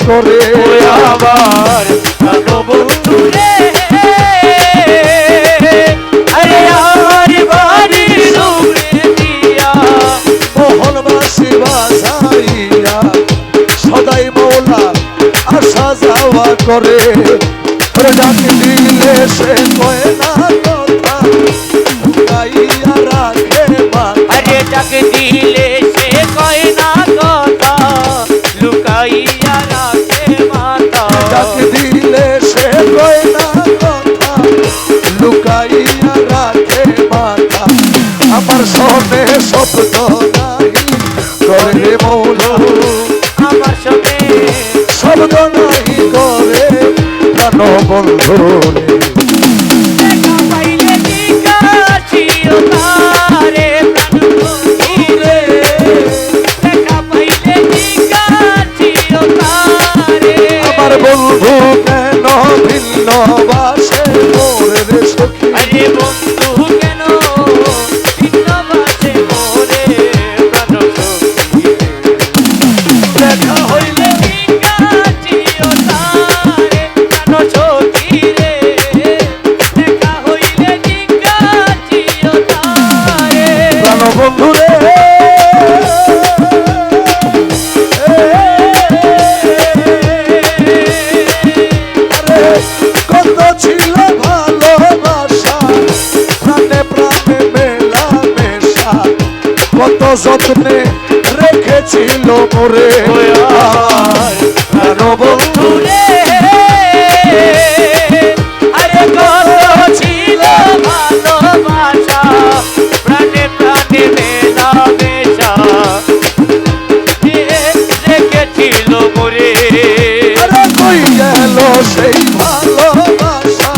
করে আমার প্রাণ বন্ধু রে আরে আমার বাড়ি ডুবে দিয়া মোহনবাসী বাজাইয়া সদাই মৌলা আসা যাওয়া করে ডাক দিলে সে কয় না কথা গাইয়া রাখে মাথা আরে ডাক দিলে সে কয় না কথা লুকাইয়া রাখে মাথা ডাক দিলে সে কয় না কথা লুকাইয়া রাখে মাথা আমার সনে শব্দ নাই করে মৌলা আমার সঙ্গে শব্দ নাই করে প্রাণ বন্ধু দেখা পাইলে জিজ্ঞাসিও তারে প্রাণ বন্ধু রে দেখা পাইলে জিজ্ঞাসিও তারে আমার বন্ধু কেন ভিন্ন বাসে মোরে রে সখী আরে বন্ধু কেন ভিন্ন বাসে মোরে প্রাণ সখী দেখা হইলে জিজ্ঞাসিও তারে প্রাণ সখী রে দেখা হইলে জিজ্ঞাসিও তারে প্রাণ বন্ধু রে কত ছিল ভালোবাসা প্রাণে প্রাণে মেলা মেশা কত যত্নে রেখেছিল মোরে আমার প্রাণ বন্ধু রে আরে কত ছিল ভালোবাসা প্রাণে প্রাণে মেলা মেশা রেখেছিল মোরে আরে কই গেল সেই ভালোবাসা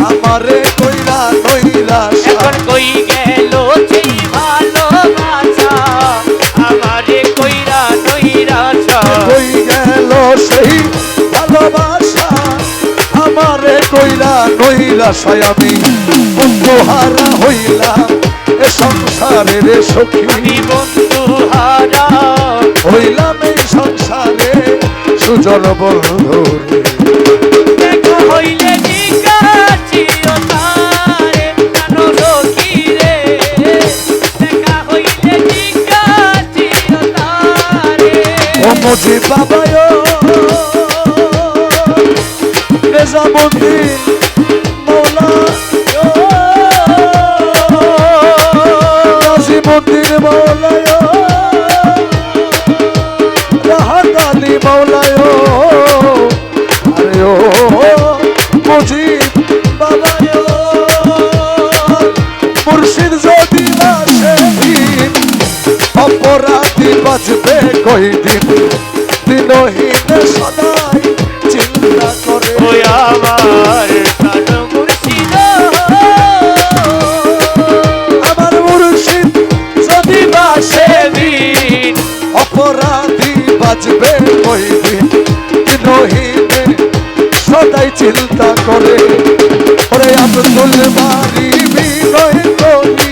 আমারে কইরা নৈরাশা এখন কই গেল সেই ভালোবাসা আমারে কইরা নৈরাশা কই গেল সেই ভালোবাসা আমারে কইরা নৈরাশায় আমি বন্ধুহারা হইলাম এ সংসারে রে সখী আমি বন্ধু হারা হইলাম এই সংসারে সুজন বন্ধু রে দেখা হইলে জিজ্ঞাসিও তারে প্রাণ সখী রে দেখা হইলে জিজ্ঞাসিও তারে ও মুজি বাবায় নিজামুদ্দিন মৌলা নাজিমুদ্দিন মৌলায় রাহাত আলী মৌলায় আরে ও মুজিব বাবায় মুর্শিদ যদি আসে অপরাধী বাঁচবে কয়দিন দিনহীন সদাই চিন্তা করে ওই আমার প্রাণ মুর্শিদ আমার মুর্শিদ যদি বাসে দিন অপরাধী বাঁচবে কয়দিন দিনহীন সদাই চিন্তা করে ওরে আব্দুল বারি বিনয় করি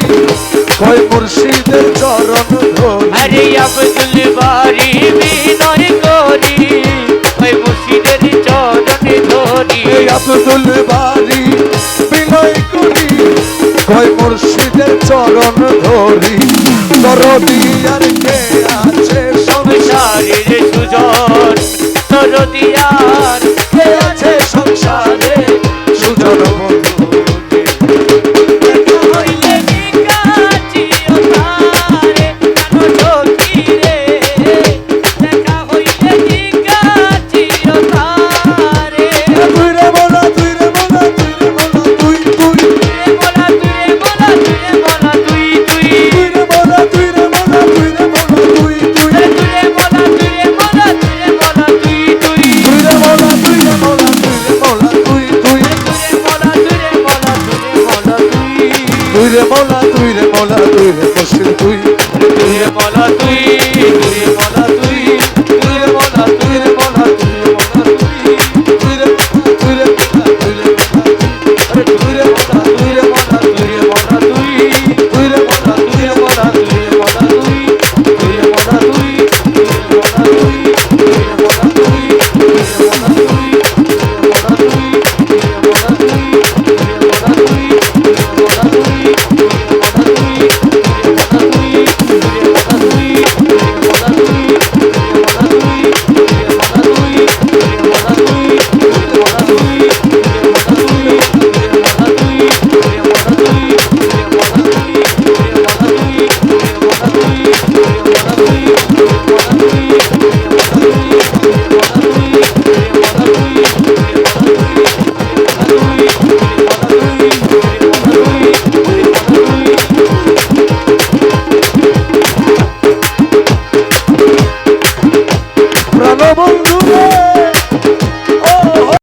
কয় মুর্শিদের চরণ ধরি আরে আব্দুল বারি বিনয় করি ওই মুর্শিদের চরণে ধরি এই আব্দুল বারি বিনয় করি কয় মুর্শিদের চরণ ধরি দরদি আর কে আছে সংসার সংসারের সুজন তোর দিয়া